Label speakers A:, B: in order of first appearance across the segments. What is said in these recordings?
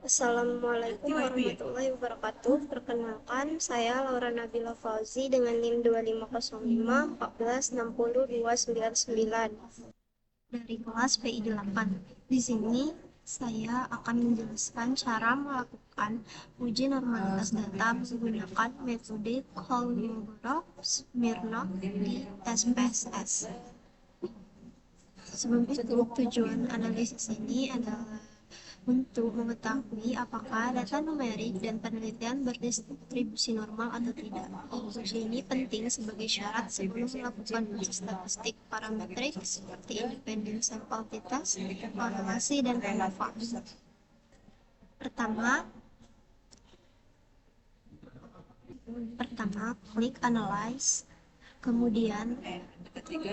A: Assalamualaikum warahmatullahi wabarakatuh. Perkenalkan, saya Laura Nabila Fauzi dengan NIM 2505 1460299 dari kelas PI 8. Di sini saya akan menjelaskan cara melakukan uji normalitas data menggunakan metode Kolmogorov-Smirnov di SPSS. Sebelum itu, tujuan analisis ini adalah untuk mengetahui apakah data numerik dan penelitian berdistribusi normal atau tidak. Uji ini penting sebagai syarat sebelum melakukan uji statistik parametrik seperti independent sample t-test, korelasi, dan ANOVA. Pertama, klik Analyze, kemudian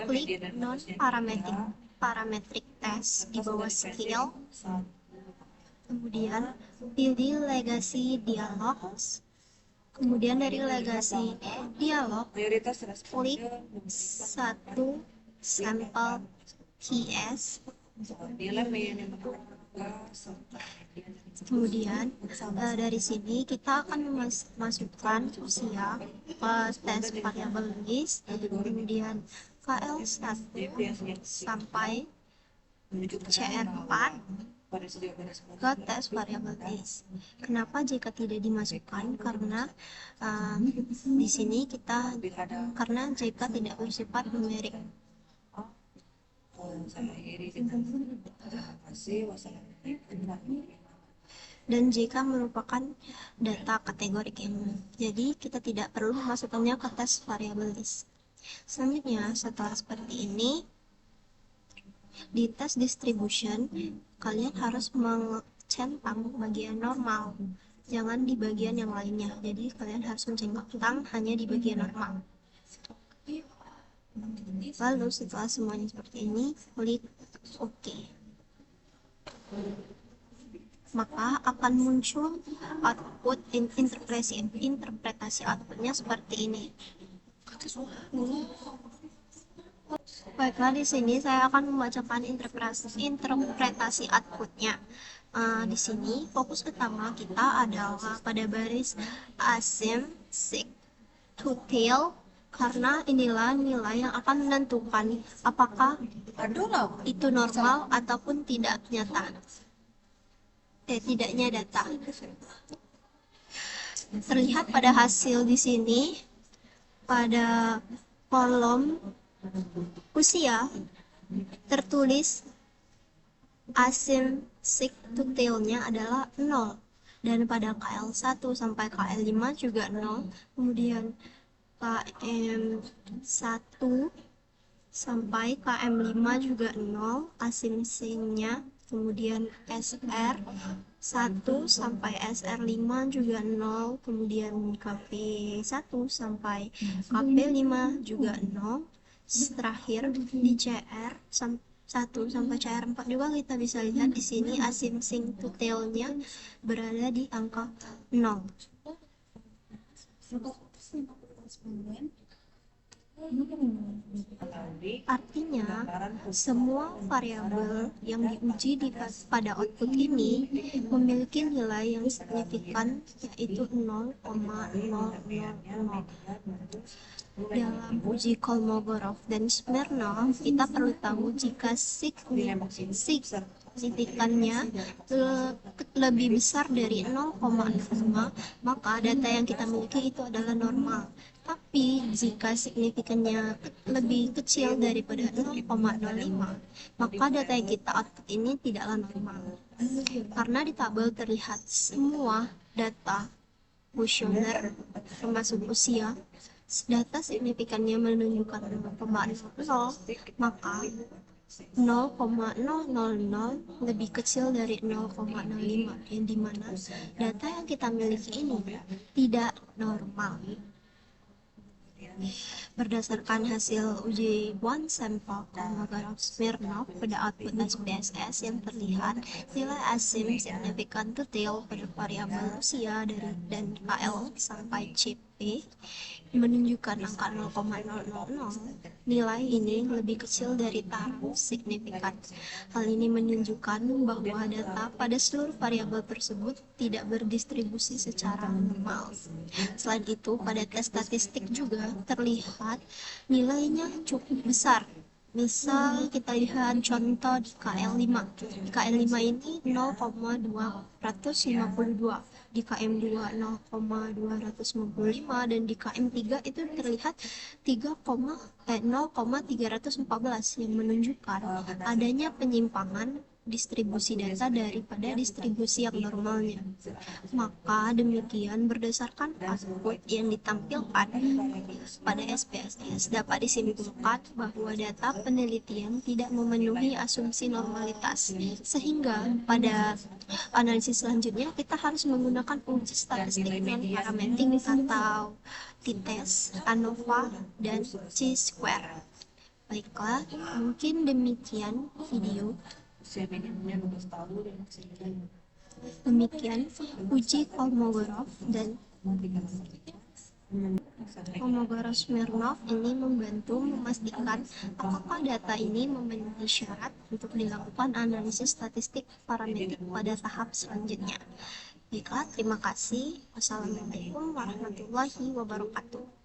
A: klik non-parametric test di bawah Scale, kemudian pilih Legacy Dialogs, kemudian dari Legacy Dialog klik satu sampel TS, kemudian dari sini kita akan memasukkan usia ke tes variabel list, kemudian KL1 sampai CR4 ke tes variabel list. Kenapa jika tidak dimasukkan? Karena di sini karena jika tidak bersifat numerik. Dan jika merupakan data kategorik ilmu, jadi kita tidak perlu memasukkannya ke tes variabel list. Selanjutnya, setelah seperti ini, di tes distribution kalian harus mencentang bagian normal, jangan di bagian yang lainnya. Jadi kalian harus mencentang hanya di bagian normal. Lalu setelah semuanya seperti ini, klik OK. Maka akan muncul output interpretasi outputnya seperti ini. Baiklah, di sini saya akan membacakan interpretasi outputnya. Di sini fokus utama kita adalah pada baris asymptotic to tail, karena inilah nilai yang akan menentukan apakah itu normal ataupun tidaknya data. Terlihat pada hasil di sini, pada kolom usia tertulis asymptotic-nya adalah 0, dan pada KL1 sampai KL5 juga 0, kemudian KM1 sampai KM5 juga 0 asymptotic-nya, kemudian SR1 sampai SR5 juga 0, kemudian KP1 sampai KP5 juga 0. Terakhir di CR1 sampai CR4 juga kita bisa lihat di sini asymptotic-nya berada di angka 0. Artinya, semua variabel yang diuji pada output ini memiliki nilai yang signifikan, yaitu 0,000. Dalam uji Kolmogorov dan Smirnov, kita perlu tahu jika signifikannya lebih besar dari 0,05, maka data yang kita miliki itu adalah normal. Tapi jika signifikannya lebih kecil daripada 0,05, maka data yang kita output ini tidaklah normal. Karena di tabel terlihat semua data kuesioner termasuk usia, data signifikannya menunjukkan 0,0, maka 0,000 lebih kecil dari 0,05, yang dimana data yang kita miliki ini tidak normal. Berdasarkan hasil uji one sample Kolmogorov-Smirnov pada output SPSS yang terlihat, nilai asymptotic signifikan to tail pada variabel usia dan KL sampai CP menunjukkan angka 0,000, nilai ini lebih kecil dari taraf signifikan. Hal ini menunjukkan bahwa data pada seluruh variabel tersebut tidak berdistribusi secara normal. Selain itu, pada tes statistik juga terlihat nilainya cukup besar. Misal kita lihat contoh di KL5. Di KL5 ini 0,252, di KM2 0,255, dan di KM3 itu terlihat 0,314, yang menunjukkan adanya penyimpangan distribusi data daripada distribusi yang normalnya. Maka demikian, berdasarkan output yang ditampilkan pada SPSS, dapat disimpulkan bahwa data penelitian tidak memenuhi asumsi normalitas, sehingga pada analisis selanjutnya kita harus menggunakan uji statistik non-parametric atau t-test, ANOVA, dan chi-square. Baiklah, mungkin demikian video. Demikian uji Kolmogorov dan Kolmogorov-Smirnov ini membantu memastikan apakah data ini memenuhi syarat untuk dilakukan analisis statistik parametrik pada tahap selanjutnya. Baiklah, terima kasih. Wassalamualaikum warahmatullahi wabarakatuh.